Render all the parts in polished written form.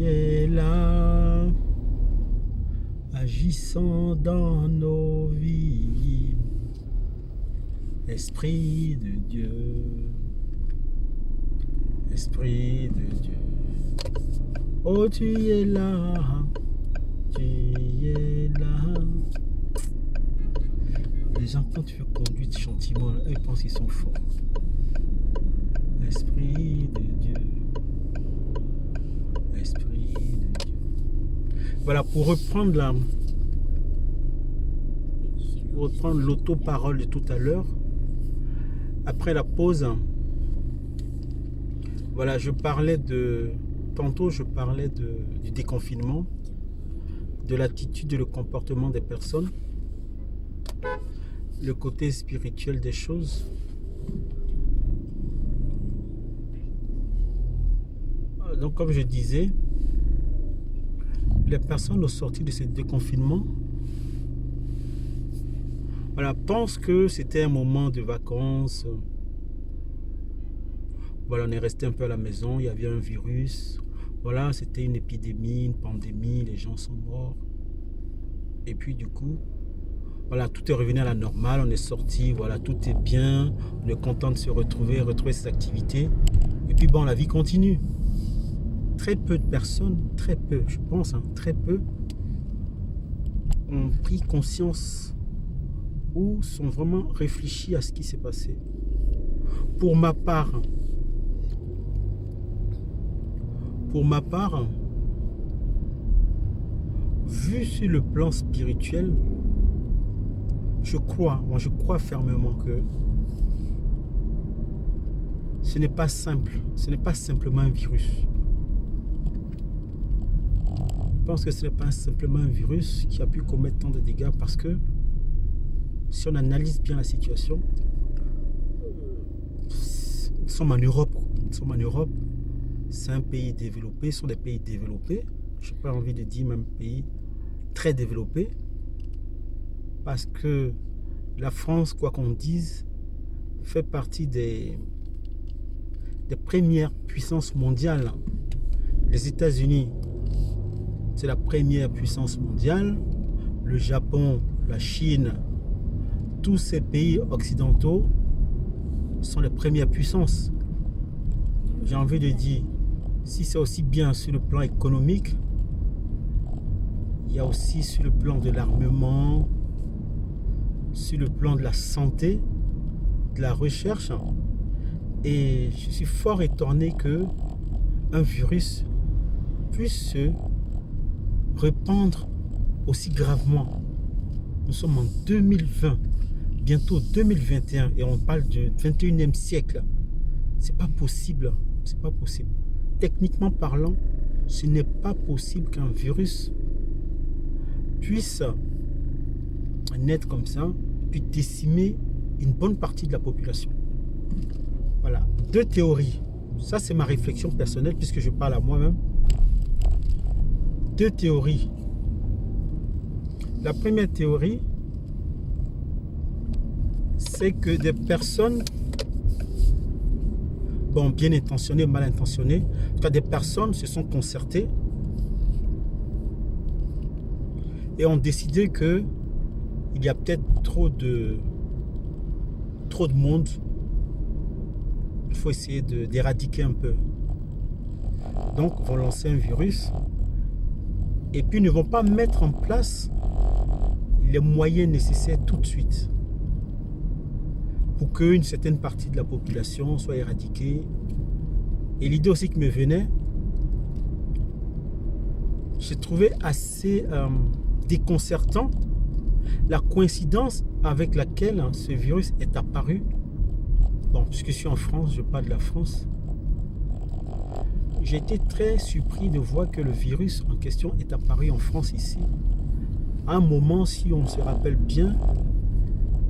es là, agissant dans nos vies, Esprit de Dieu, Esprit de Dieu. Oh, tu es là, tu es là. Les gens, quand tu conduis gentiment, ils pensent qu'ils sont forts. Esprit de Dieu, Esprit de Dieu. Voilà, pour reprendre l'auto-parole de tout à l'heure, après la pause, voilà, tantôt je parlais du déconfinement, de l'attitude et le comportement des personnes, le côté spirituel des choses. Donc, comme je disais, les personnes au sortir de ce déconfinement, voilà, pensent que c'était un moment de vacances. Voilà, on est resté un peu à la maison, il y avait un virus. Voilà, c'était une épidémie, une pandémie, les gens sont morts. Et puis du coup, voilà, tout est revenu à la normale, on est sorti, voilà, tout est bien, on est content de se retrouver ses activités. Et puis bon, la vie continue. Très peu de personnes, très peu, je pense, très peu, ont pris conscience ou sont vraiment réfléchis à ce qui s'est passé. Pour ma part, vu sur le plan spirituel, je crois fermement que ce n'est pas simple, ce n'est pas simplement un virus. Je pense que ce n'est pas simplement un virus qui a pu commettre tant de dégâts parce que si on analyse bien la situation, nous sommes en Europe. C'est un pays développé, ce sont des pays développés. Je n'ai pas envie de dire même pays très développés. Parce que la France, quoi qu'on dise, fait partie des premières puissances mondiales. Les États-Unis, c'est la première puissance mondiale. Le Japon, la Chine, tous ces pays occidentaux sont les premières puissances. J'ai envie de dire, si c'est aussi bien sur le plan économique, il y a aussi sur le plan de l'armement, sur le plan de la santé, de la recherche. Et je suis fort étonné que un virus puisse se répandre aussi gravement. Nous sommes en 2020, bientôt 2021, et on parle du 21e siècle. C'est pas possible. C'est pas possible. Techniquement parlant, ce n'est pas possible qu'un virus puisse naître comme ça, puis décimer une bonne partie de la population. Voilà, 2 théories. Ça, c'est ma réflexion personnelle puisque je parle à moi-même. 2 théories. La première théorie, c'est que des personnes, bon, bien intentionnées, mal intentionnées, en tout cas des personnes se sont concertées et ont décidé que il y a peut-être trop de monde. Il faut essayer d'éradiquer un peu. Donc, ils vont lancer un virus et puis ne vont pas mettre en place les moyens nécessaires tout de suite pour qu'une certaine partie de la population soit éradiquée. Et l'idée aussi qui me venait, j'ai trouvé assez déconcertant la coïncidence avec laquelle ce virus est apparu. Bon, puisque je suis en France, je parle de la France. J'ai été très surpris de voir que le virus en question est apparu en France ici. À un moment, si on se rappelle bien,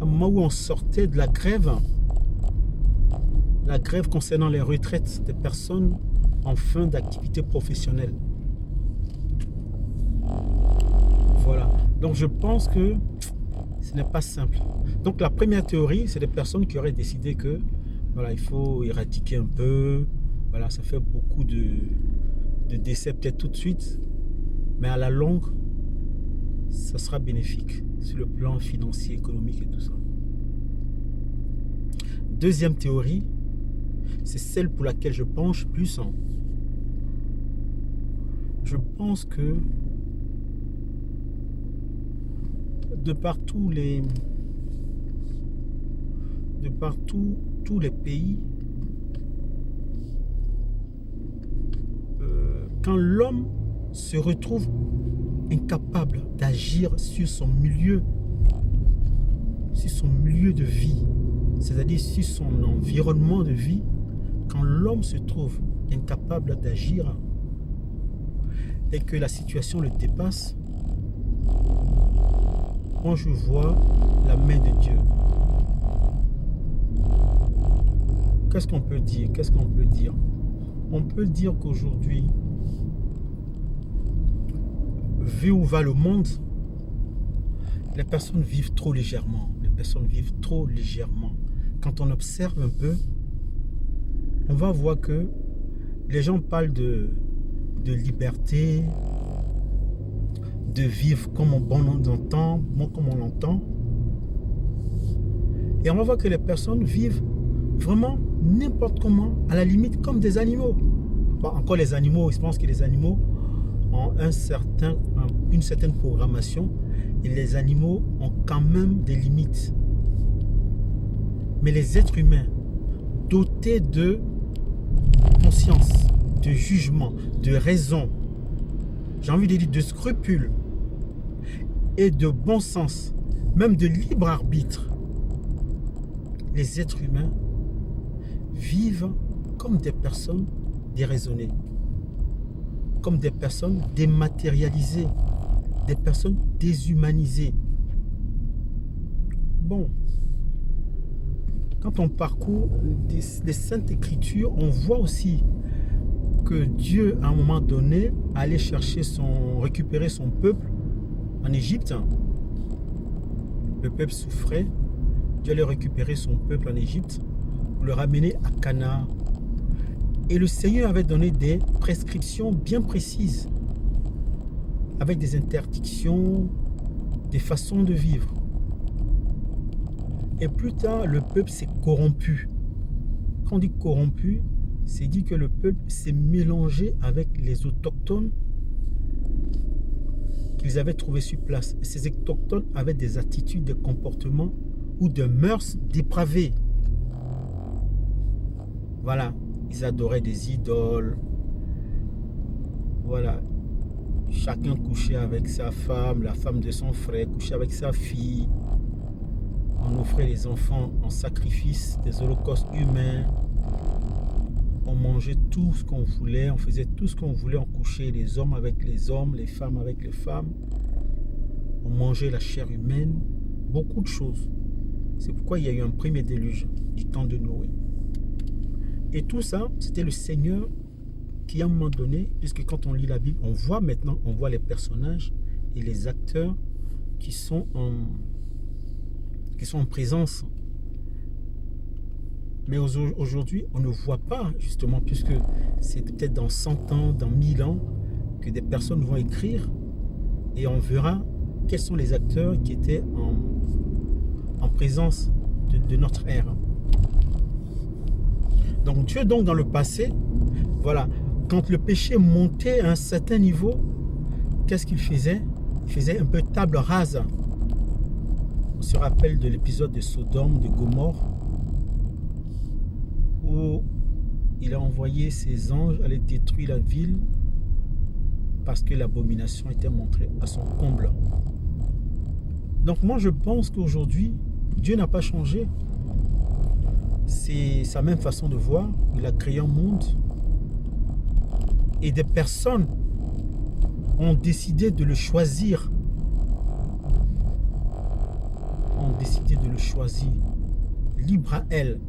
à un moment où on sortait de la grève concernant les retraites des personnes en fin d'activité professionnelle. Voilà. Donc je pense que ce n'est pas simple. Donc la première théorie, c'est des personnes qui auraient décidé que voilà, il faut éradiquer un peu. Voilà, ça fait beaucoup de de décès peut-être tout de suite, mais à la longue, ça sera bénéfique sur le plan financier, économique et tout ça. Deuxième théorie, c'est celle pour laquelle je penche plus. Je pense que de par tous les pays, quand l'homme se retrouve incapable d'agir sur son milieu de vie, c'est-à-dire sur son environnement de vie, quand l'homme se trouve incapable d'agir et que la situation le dépasse, moi je vois la main de Dieu. Qu'est-ce qu'on peut dire? On peut dire qu'aujourd'hui, vu où va le monde, les personnes vivent trop légèrement. Quand on observe un peu, on va voir que les gens parlent de liberté, de vivre comme on l'entend. Et on va voir que les personnes vivent vraiment n'importe comment, à la limite comme des animaux. Bon, encore les animaux, je pense que les animaux ont une certaine programmation et les animaux ont quand même des limites. Mais les êtres humains dotés de conscience, de jugement, de raison, j'ai envie de dire de scrupules et de bon sens, même de libre arbitre, les êtres humains vivent comme des personnes déraisonnées, comme des personnes dématérialisées, des personnes déshumanisées. Bon, quand on parcourt les Saintes Écritures, on voit aussi que Dieu, à un moment donné, allait récupérer son peuple en Égypte. Le peuple souffrait. Dieu allait récupérer son peuple en Égypte pour le ramener à Canaan. Et le Seigneur avait donné des prescriptions bien précises, avec des interdictions, des façons de vivre. Et plus tard, le peuple s'est corrompu. Quand on dit corrompu, c'est dit que le peuple s'est mélangé avec les autochtones qu'ils avaient trouvés sur place. Et ces autochtones avaient des attitudes, des comportements ou de mœurs dépravées. Voilà, ils adoraient des idoles. Voilà, chacun couchait avec sa femme, la femme de son frère couchait avec sa fille. On offrait les enfants en sacrifice, des holocaustes humains. On mangeait tout ce qu'on voulait, on faisait tout ce qu'on voulait, on couchait les hommes avec les hommes, les femmes avec les femmes. On mangeait la chair humaine, beaucoup de choses. C'est pourquoi il y a eu un premier déluge du temps de Noé. Et tout ça, c'était le Seigneur qui, à un moment donné, puisque quand on lit la Bible, on voit les personnages et les acteurs qui sont en présence. Mais aujourd'hui, on ne voit pas, justement, puisque c'est peut-être dans 100 ans, dans 1000 ans, que des personnes vont écrire et on verra quels sont les acteurs qui étaient en présence de notre ère. Donc Dieu, dans le passé, voilà, quand le péché montait à un certain niveau, qu'est-ce qu'il faisait? Il faisait un peu table rase. On se rappelle de l'épisode de Sodome, de Gomorrhe, où il a envoyé ses anges aller détruire la ville parce que l'abomination était montrée à son comble. Donc moi je pense qu'aujourd'hui, Dieu n'a pas changé. C'est sa même façon de voir. Il a créé un monde et des personnes ont décidé de le choisir. Libre à elles.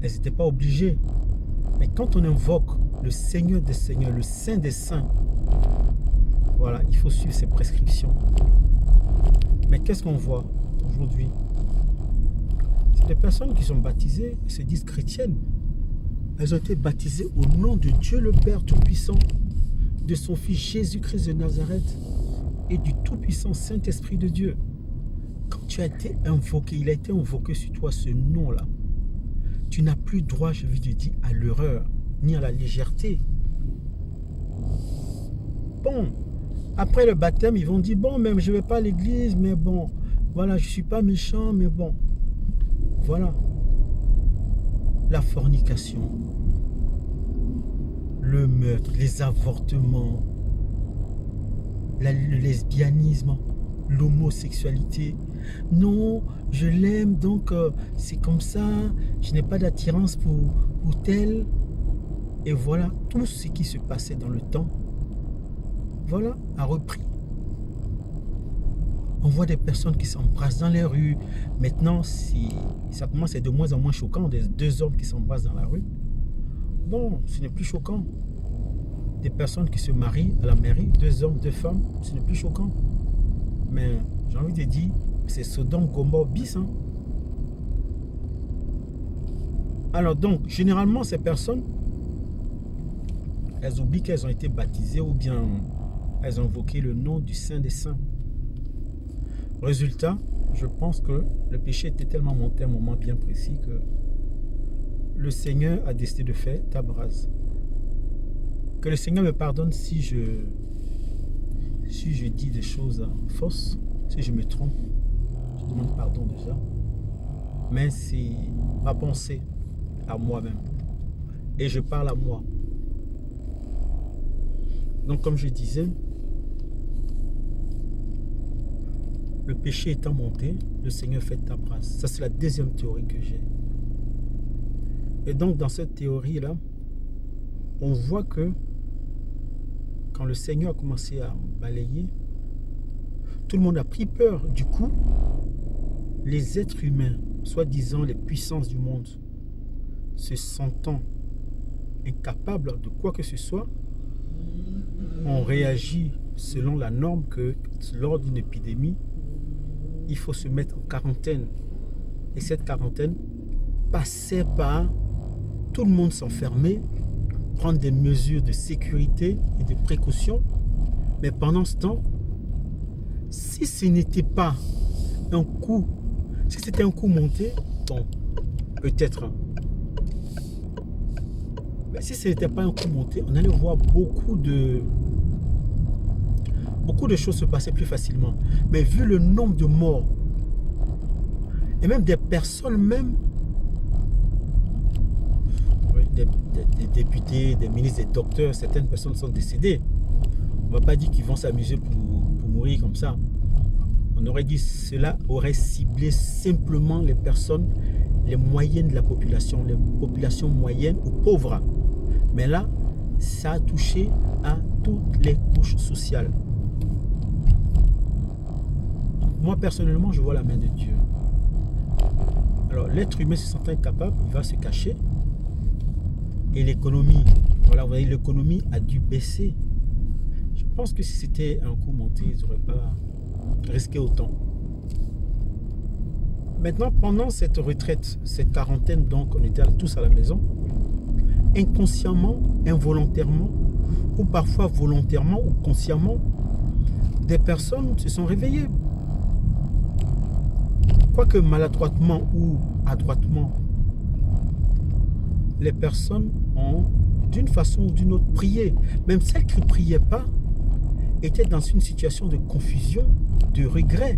Elles n'étaient pas obligées. Mais quand on invoque le Seigneur des Seigneurs, le Saint des Saints, voilà, il faut suivre ses prescriptions. Mais qu'est-ce qu'on voit aujourd'hui? C'est des personnes qui sont baptisées et se disent chrétiennes. Elles ont été baptisées au nom de Dieu le Père Tout-Puissant. de son Fils Jésus-Christ de Nazareth et du tout-puissant Saint-Esprit de Dieu. Quand tu as été invoqué, il a été invoqué sur toi ce nom-là. Tu n'as plus droit, je vais te dire, à l'erreur, ni à la légèreté. Bon, après le baptême, ils vont dire, bon, même je ne vais pas à l'église, mais bon, voilà, je ne suis pas méchant, mais bon. Voilà. La fornication, le meurtre, les avortements, le lesbianisme, l'homosexualité. Non, je l'aime, donc c'est comme ça, je n'ai pas d'attirance pour tel. Et voilà, tout ce qui se passait dans le temps, voilà, a repris. On voit des personnes qui s'embrassent dans les rues. Maintenant, ça commence à être de moins en moins choquant, des deux hommes qui s'embrassent dans la rue. Bon, ce n'est plus choquant. Des personnes qui se marient à la mairie, deux hommes, deux femmes, ce n'est plus choquant. Mais j'ai envie de dire, c'est Sodome, Gomorrhe bis. Hein. Alors donc, généralement, ces personnes, elles oublient qu'elles ont été baptisées ou bien elles ont invoqué le nom du Saint des Saints. Résultat, je pense que le péché était tellement monté à un moment bien précis que le Seigneur a décidé de faire table rase. Que le Seigneur me pardonne si je dis des choses fausses, si je me trompe. Je demande pardon déjà. Mais c'est ma pensée à moi-même. Et je parle à moi. Donc comme je disais, le péché étant monté, le Seigneur fait table rase. Ça, c'est la deuxième théorie que j'ai. Et donc, dans cette théorie-là, on voit que quand le Seigneur a commencé à balayer, tout le monde a pris peur. Du coup, les êtres humains, soi-disant les puissances du monde, se sentant incapables de quoi que ce soit, ont réagi selon la norme que lors d'une épidémie, il faut se mettre en quarantaine. Et cette quarantaine passait par tout le monde s'enfermer, prendre des mesures de sécurité et de précaution. Mais pendant ce temps, si ce n'était pas un coup, si c'était un coup monté, bon, peut-être. Mais si ce n'était pas un coup monté, on allait voir beaucoup de choses se passer plus facilement. Mais vu le nombre de morts, et même des personnes, même des députés, des ministres, des docteurs, certaines personnes sont décédées. On ne va pas dire qu'ils vont s'amuser pour mourir comme ça. On aurait dit cela aurait ciblé simplement les personnes, les moyennes de la population, les populations moyennes ou pauvres. Mais là, ça a touché à toutes les couches sociales. Moi, personnellement, je vois la main de Dieu. Alors, l'être humain se sentant incapable, il va se cacher. Et l'économie, voilà, vous voyez, l'économie a dû baisser. Je pense que si c'était un coup monté, ils n'auraient pas risqué autant. Maintenant, pendant cette retraite, cette quarantaine, donc, on était tous à la maison, inconsciemment, involontairement, ou parfois volontairement ou consciemment, des personnes se sont réveillées. Quoique maladroitement ou adroitement, les personnes ont, d'une façon ou d'une autre, prié. Même celles qui ne priaient pas étaient dans une situation de confusion, de regret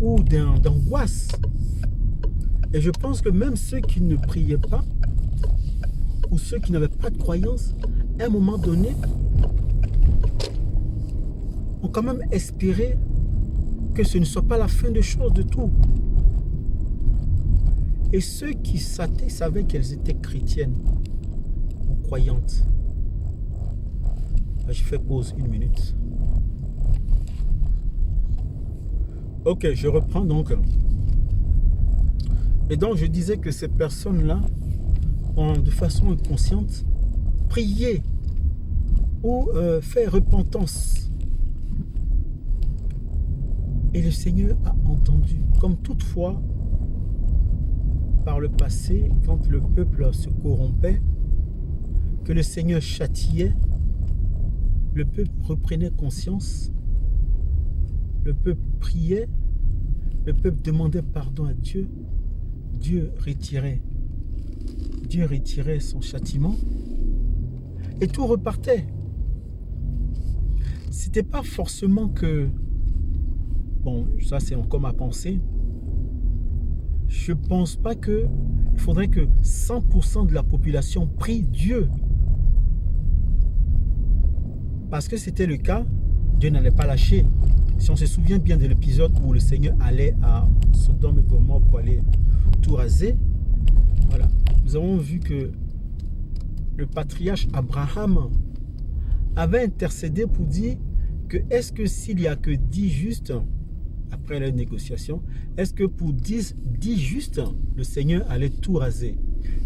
ou d'angoisse. Et je pense que même ceux qui ne priaient pas ou ceux qui n'avaient pas de croyance, à un moment donné, ont quand même espéré que ce ne soit pas la fin des choses de tout. Et ceux qui savaient qu'elles étaient chrétiennes ou croyantes. Je fais pause une minute. Ok, je reprends donc. Et donc je disais que ces personnes-là ont de façon inconsciente prié ou fait repentance. Et le Seigneur a entendu. Comme toutefois, par le passé, quand le peuple se corrompait, que le Seigneur châtiait, Le peuple reprenait conscience. Le peuple priait. Le peuple demandait pardon à Dieu. Dieu retirait son châtiment. Et tout repartait. C'était pas forcément que... Bon, ça c'est encore ma pensée. Je pense pas que... Il faudrait que 100% de la population prie Dieu. Parce que c'était le cas, Dieu n'allait pas lâcher. Si on se souvient bien de l'épisode où le Seigneur allait à Sodome et Gomorrhe pour aller tout raser, voilà. Nous avons vu que le patriarche Abraham avait intercédé pour dire que est-ce que s'il n'y a que 10 justes, après la négociation, est-ce que pour 10 justes, le Seigneur allait tout raser?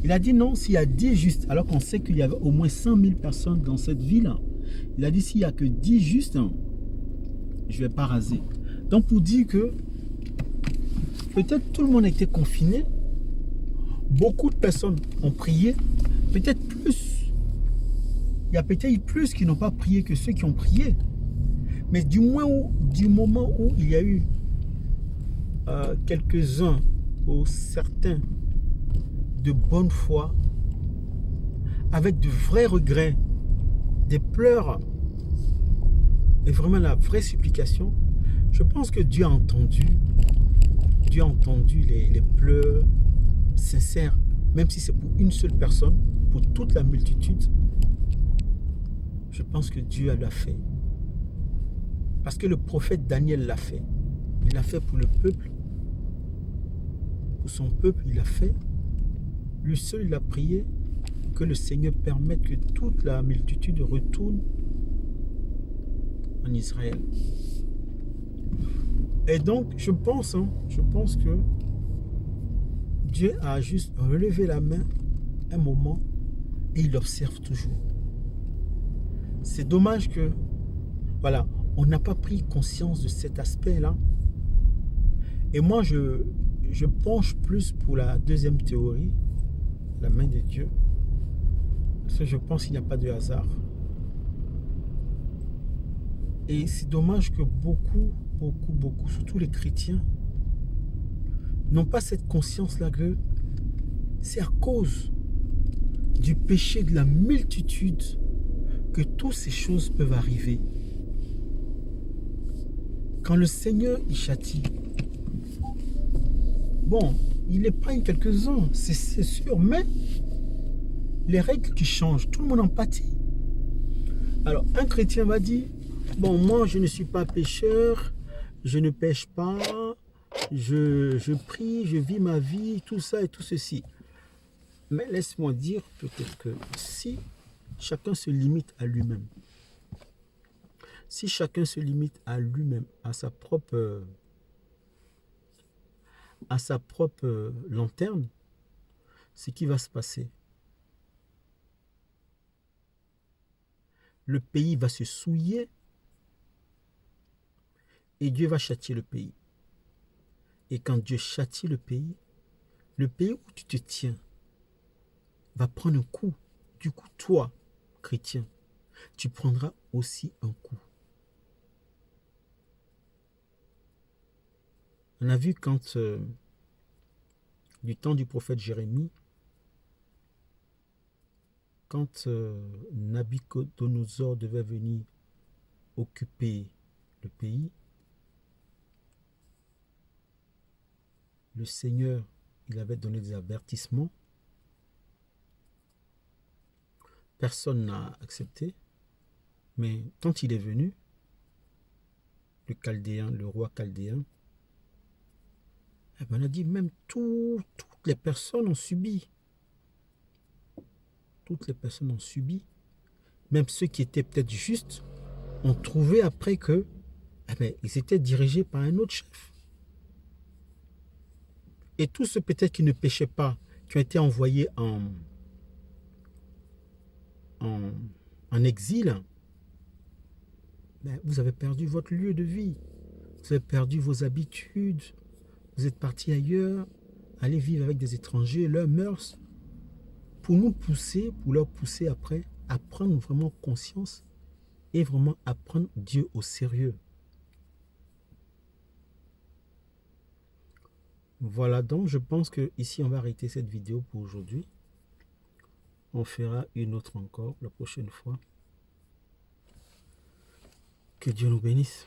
Il a dit non, s'il y a 10 justes, alors qu'on sait qu'il y avait au moins 100 000 personnes dans cette ville, il a dit s'il n'y a que 10 justes, je ne vais pas raser. Donc pour dire que peut-être tout le monde était confiné, beaucoup de personnes ont prié, peut-être plus. Il y a peut-être plus qui n'ont pas prié que ceux qui ont prié. Mais du moment où il y a eu quelques-uns ou certains de bonne foi, avec de vrais regrets, des pleurs et vraiment la vraie supplication, je pense que Dieu a entendu. Dieu a entendu les pleurs sincères, même si c'est pour une seule personne, pour toute la multitude. Je pense que Dieu l'a fait. Parce que le prophète Daniel l'a fait. Il l'a fait pour le peuple. Pour son peuple, il l'a fait. Lui seul, il a prié que le Seigneur permette que toute la multitude retourne en Israël. Et donc, je pense que Dieu a juste relevé la main un moment et il observe toujours. C'est dommage que, voilà, on n'a pas pris conscience de cet aspect-là. Et moi, je penche plus pour la deuxième théorie, la main de Dieu. Parce que je pense qu'il n'y a pas de hasard. Et c'est dommage que beaucoup, surtout les chrétiens, n'ont pas cette conscience-là que c'est à cause du péché de la multitude que toutes ces choses peuvent arriver. Quand le Seigneur y châtie, bon, il épargne quelques-uns, c'est sûr, mais les règles qui changent, tout le monde en pâtit. Alors, un chrétien va dire, bon, moi, je ne suis pas pécheur, je ne pêche pas, je prie, je vis ma vie, tout ça et tout ceci. Mais laisse-moi dire peut-être que si chacun se limite à lui-même, si chacun se limite à lui-même, à sa propre lanterne, ce qui va se passer, le pays va se souiller et Dieu va châtier le pays. Et quand Dieu châtie le pays où tu te tiens va prendre un coup. Du coup, toi, chrétien, tu prendras aussi un coup. On a vu quand, du temps du prophète Jérémie, quand Nabuchodonosor devait venir occuper le pays, le Seigneur, il avait donné des avertissements. Personne n'a accepté. Mais quand il est venu, le roi chaldéen, on a dit même toutes les personnes ont subi. Toutes les personnes ont subi. Même ceux qui étaient peut-être justes ont trouvé après que ils étaient dirigés par un autre chef. Et tous ceux peut-être qui ne péchaient pas, qui ont été envoyés en exil, vous avez perdu votre lieu de vie. Vous avez perdu vos habitudes. Vous êtes partis ailleurs, aller vivre avec des étrangers, leurs mœurs, pour leur pousser après à prendre vraiment conscience et vraiment à prendre Dieu au sérieux. Voilà, donc je pense que ici on va arrêter cette vidéo pour aujourd'hui. On fera une autre encore la prochaine fois. Que Dieu nous bénisse.